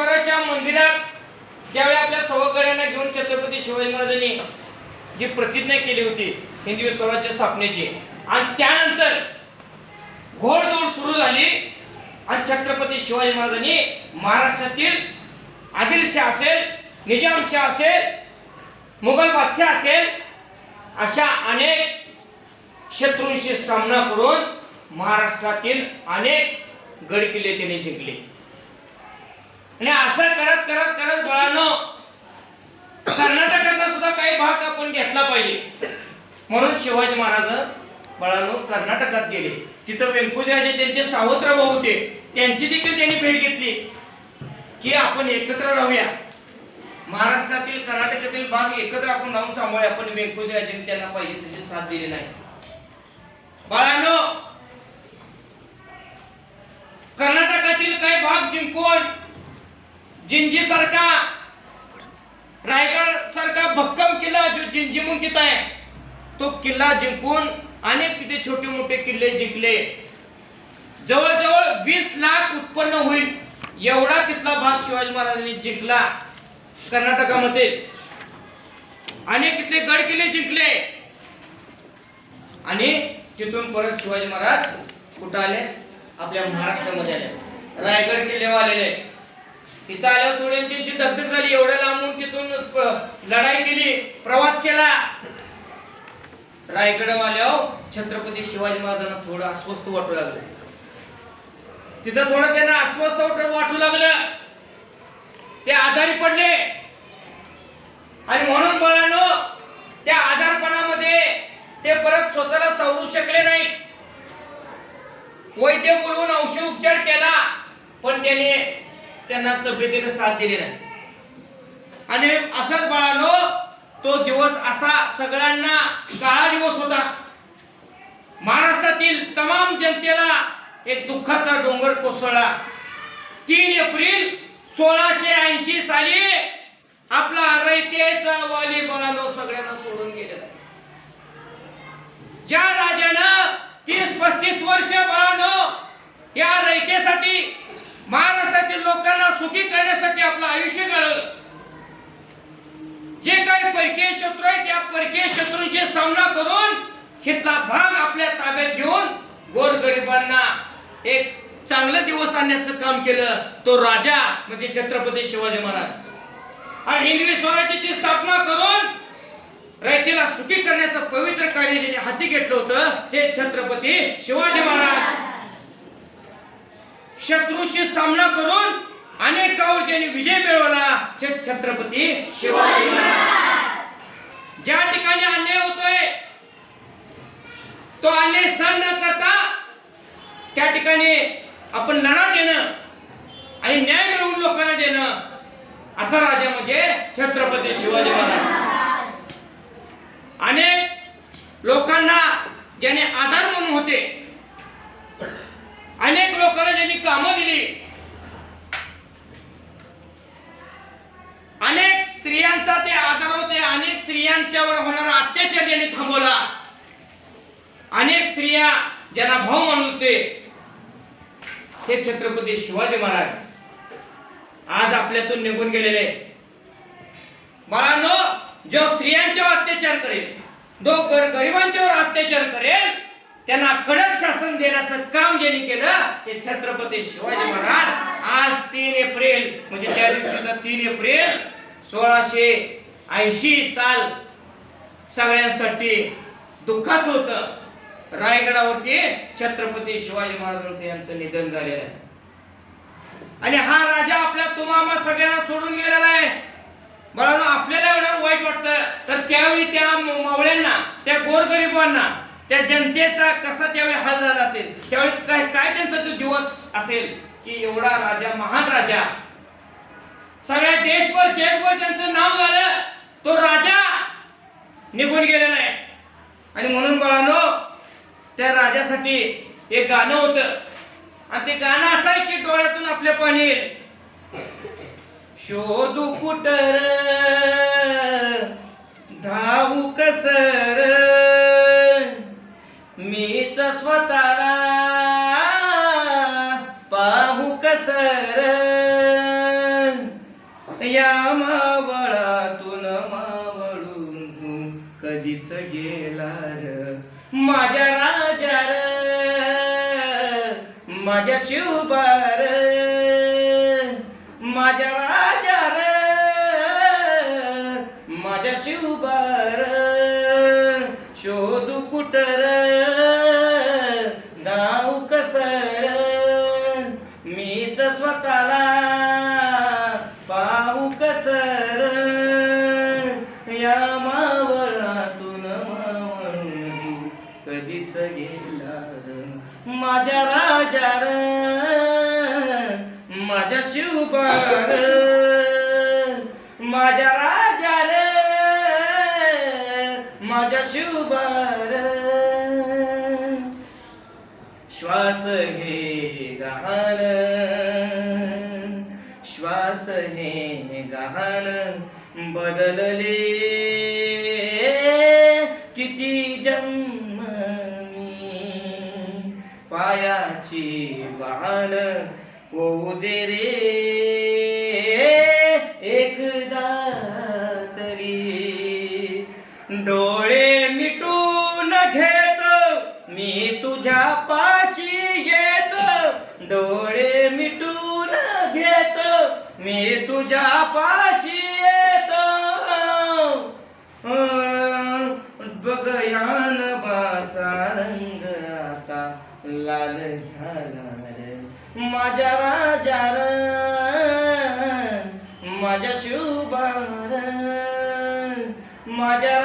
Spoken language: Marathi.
हिंदवेश्वराच्या मंदिरात ज्यावेळी आपल्या सवकड्यांना घेऊन छत्रपती शिवाजी महाराजांनी जी प्रतिज्ञा केली होती हिंदवेश्वराच्या स्थापनेची, आणि त्यानंतर घोडदौड सुरू झाली आणि छत्रपती शिवाजी महाराजांनी महाराष्ट्रातील आदिलशाह असेल, निजामशाह असेल, मुघल बादशाह असेल, अशा अनेक शत्रूंशी सामना करून महाराष्ट्रातील अनेक गड किल्ले त्यांनी जिंकले. आणि असं करत करत करत बळानो कर्नाटकाचा सुद्धा काही भाग आपण घेतला पाहिजे. म्हणून शिवाजी महाराज बळानो कर्नाटकात गेले. तिथं व्यंकोजीराजे त्यांचे सावत्र भाऊ होते, त्यांची देखील त्यांनी भेट घेतली की आपण एकत्र राहूया, महाराष्ट्रातील कर्नाटकातील भाग एकत्र आपण राहून सांभाळूया. पण व्यंकोजीराजेंनी त्यांना पाहिजे तशी साथ दिली नाही. बाळांनो, कर्नाटकातील काही भाग जिंकून जिंजी सारखा, रायगड सारखा भक्कम किल्ला जो जिंजीमुंकीत आहे, तो किल्ला जिंकून अनेक तिथे छोटे मोठे किल्ले जिंकले. जवळजवळ 20 लाख उत्पन्न होईल एवढा तिथला भाग शिवाजी महाराजांनी जिंकला. कर्नाटकामध्ये अनेक तिथले गड किल्ले जिंकले. आणि तिथून परत शिवाजी महाराज कुठं आले? आपल्या महाराष्ट्रामध्ये आले, रायगड किल्ल्यावर आलेले. तिथं आल्यावर थोडी त्यांची दगदग झाली, एवढ्या लांबून तिथून लढाई केली, प्रवास केला. रायगडवर आल्यावर छत्रपती शिवाजी महाराजांना थोडं अस्वस्थ वाटू लागलं. तिथं थोडं त्यांना अस्वस्थ वाटू लागलं, ते आजारी पडले. आणि म्हणून मुलांनो, त्या आजारपणामध्ये ते परत स्वतःला सावरू शकले नाही. वैद्य बोलवून औषध उपचार केला, पण त्यांना तब्येतीने साथ दिली नाही. आणि असाच बाळानो तो दिवस असा सगळ्यांना काळा दिवस होता. महाराष्ट्रातील तमाम जनतेला एक दुःखाचा डोंगर कोसळला. 3 एप्रिल 1680 साली आपला रयतेचा वाली बाळानो सगळ्यांना सोडून गेलेला. ज्या राजानं 30-35 वर्ष बाळानो या रयतेसाठी, महाराष्ट्रातील लोकांना सुखी करण्यासाठी आपलं आयुष्य घालवलं, जे काही परकीय शत्रू आहेत त्या परकीय शत्रूंशी सामना करून हितला भाग आपल्या ताब्यात घेऊन गोरगरिबांना एक चांगले दिवस आणण्याचं काम केलं, तो राजा म्हणजे छत्रपती शिवाजी महाराज. आणि हिंदवी स्वराज्याची स्थापना करून रयतेला सुखी करण्याचं पवित्र कार्य ज्यांनी हाती घेतलं होतं ते छत्रपती शिवाजी महाराज. शत्रूशी सामना करून अनेक गावावर ज्यांनी विजय मिळवला छत्रपती शिवाजी महाराज. ज्या ठिकाणी अन्याय होतोय तो अन्याय सहन न करता त्या ठिकाणी आपण लढा देणं आणि न्याय मिळवून लोकांना देणं, असा राजा म्हणजे छत्रपती शिवाजी महाराज. अनेक लोकांना ज्याने आधार म्हणून होते, अनेक लोकांना ज्यांनी कामं दिली, अनेक स्त्रियांचा ते आधार होते, अनेक स्त्रियांच्यावर होणारा अत्याचार ज्यांनी थांबवला, अनेक स्त्रिया ज्यांना भाऊ मानत होते ते छत्रपती शिवाजी महाराज आज आपल्यातून निघून गेलेले. बाळांनो, जो स्त्रियांच्यावर अत्याचार करेल, जो गरिबांच्यावर अत्याचार करेल, त्यांना कडक शासन देण्याचं काम ज्यांनी केलं ते छत्रपती शिवाजी महाराज. आज 3 एप्रिल म्हणजे त्या दिवशीचा 3 एप्रिल 1680 साल सगळ्यांसाठी दुःखाचं होतं. रायगडावरती छत्रपती शिवाजी महाराजांचं यांचं निधन झालेलं आहे. आणि हा राजा आपल्या तुम्हा सगळ्यांना सोडून गेलेला आहे. बरोबर, आपल्याला एवढं वाईट वाटतं, तर त्यावेळी त्या मावळ्यांना, त्या गोरगरिबांना, त्या जनतेचा कसा त्यावेळी हाल झाला असेल, त्यावेळी काय त्यांचा तो दिवस असेल की एवढा राजा, महान राजा, सगळ्या देशभर जगभर ज्यांचं नाव झालं, तो राजा निघून गेलेला आहे. आणि म्हणून बाळांनो, त्या राजासाठी एक गाणं होतं, आणि ते गाणं असं आहे की डोळ्यातून आपल्या पाणी येईल. शोधू कुटर धावू कसर, मीच स्वतःला पाहू कसर, या मावळातून मावळून तू कधीच गेला र माझ्या राजा र माझ्या शिवबार माझ्या राजा र माझ्या शिवबार शोधू कुटर धाव कसर मीच स्वतःला पाहू कसर या मावळातून मावळून कधीच गेला र माझ्या राजा र माझ्या शिवबार माझ्या राजा र माझ्या शिवबार श्वास हे गहाण श्वास हे गहाण बदलले किती जन्म मी पायाची वाहन होऊ दे रे एकदा तरी डोळे मिटून घेतो मी तुझ्या पाशी येतो डोळे मिटून घेतो मी तुझ्या पाशी येतो बगयान बाचा रंग आता लाल झाला रे माझ्या राजा र माझ्या शिवबार माझ्या